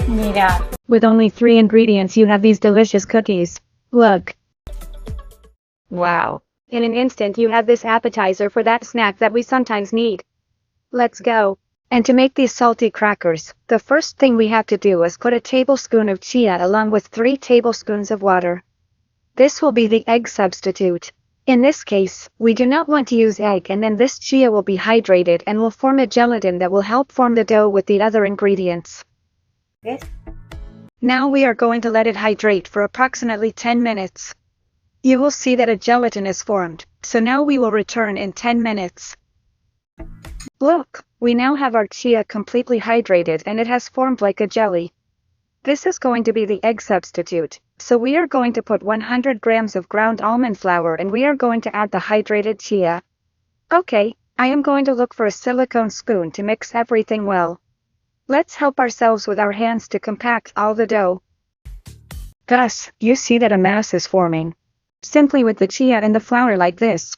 Mira. With only 3 ingredients you have these delicious cookies. Look. Wow. In an instant you have this appetizer for that snack that we sometimes need. Let's go. And to make these salty crackers, the first thing we have to do is put a tablespoon of chia along with 3 tablespoons of water. This will be the egg substitute. In this case, we do not want to use egg, and then this chia will be hydrated and will form a gelatin that will help form the dough with the other ingredients. Yes. Now we are going to let it hydrate for approximately 10 minutes. You will see that a gelatin is formed, so now we will return in 10 minutes. Look, we now have our chia completely hydrated and it has formed like a jelly. This is going to be the egg substitute, so we are going to put 100 grams of ground almond flour and we are going to add the hydrated chia. Okay, I am going to look for a silicone spoon to mix everything well. Let's help ourselves with our hands to compact all the dough. Thus, you see that a mass is forming. Simply with the chia and the flour like this.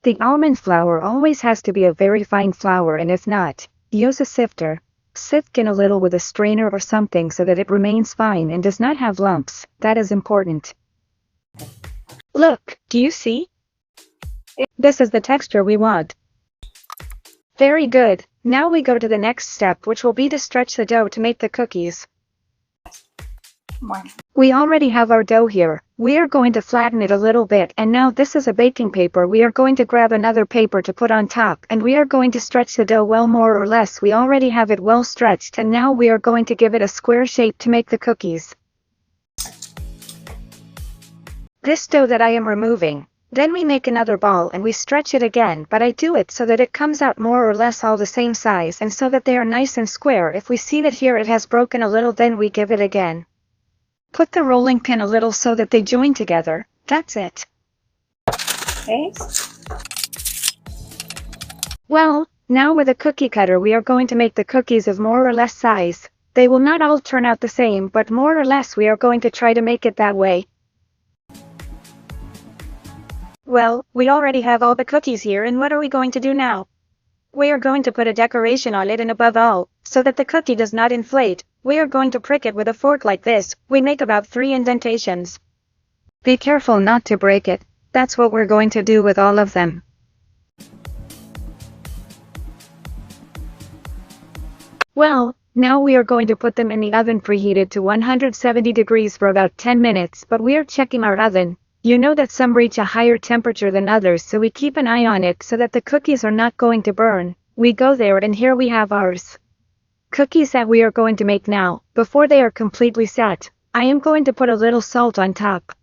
The almond flour always has to be a very fine flour, and if not, use a sifter. Sift in a little with a strainer or something so that it remains fine and does not have lumps. That is important. Look, do you see? This is the texture we want. Very good. Now we go to the next step, which will be to stretch the dough to make the cookies. Bueno. We already have our dough here. We are going to flatten it a little bit, and now this is a baking paper. We are going to grab another paper to put on top, and we are going to stretch the dough well, more or less. We already have it well stretched, and now we are going to give it a square shape to make the cookies. This dough that I am removing. Then we make another ball and we stretch it again, but I do it so that it comes out more or less all the same size and so that they are nice and square. If we see that here it has broken a little, then we give it again. Put the rolling pin a little so that they join together. That's it. ¿Ves? Well, now with a cookie cutter we are going to make the cookies of more or less size. They will not all turn out the same, but more or less we are going to try to make it that way. Well, we already have all the cookies here, and what are we going to do now? We are going to put a decoration on it, and above all, so that the cookie does not inflate, we are going to prick it with a fork like this. We make about 3 indentations. Be careful not to break it. That's what we're going to do with all of them. Well, now we are going to put them in the oven preheated to 170 degrees for about 10 minutes, but we are checking our oven. You know that some reach a higher temperature than others, so we keep an eye on it so that the cookies are not going to burn. We go there, and here we have ours. Cookies that we are going to make now. Before they are completely set, I am going to put a little salt on top.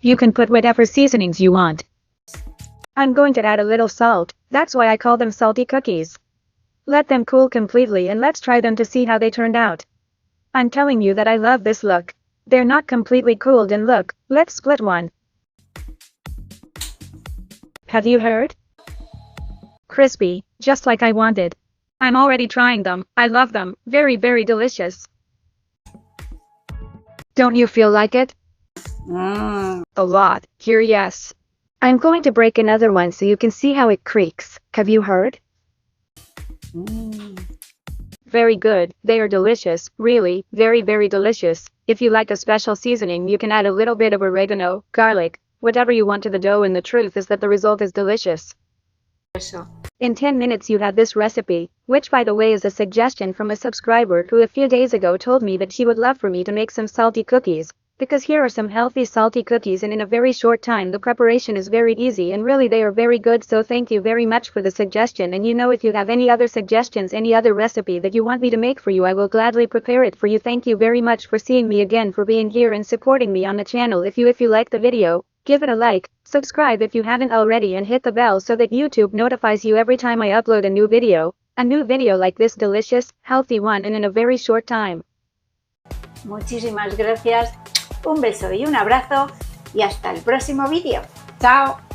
You can put whatever seasonings you want. I'm going to add a little salt. That's why I call them salty cookies. Let them cool completely and let's try them to see how they turned out. I'm telling you that I love this look. They're not completely cooled, and look, let's split one. Have you heard? Crispy, just like I wanted. I'm already trying them. I love them. Very, very delicious. Don't you feel like it? A lot. Here, yes. I'm going to break another one so you can see how it creaks. Have you heard? Very good. They are delicious. Really, very, very delicious. If you like a special seasoning, you can add a little bit of oregano, garlic, whatever you want to the dough, and the truth is that the result is delicious. In 10 minutes you have this recipe, which by the way is a suggestion from a subscriber who a few days ago told me that she would love for me to make some salty cookies, because here are some healthy salty cookies, and in a very short time the preparation is very easy and really they are very good. So thank you very much for the suggestion, and you know, if you have any other suggestions, any other recipe that you want me to make for you, I will gladly prepare it for you. Thank you very much for seeing me again, for being here and supporting me on the channel. If you like the video, give it a like, subscribe if you haven't already, and hit the bell so that YouTube notifies you every time I upload a new video like this delicious, healthy one, and in a very short time. Muchísimas gracias, un beso y un abrazo y hasta el próximo vídeo. ¡Chao!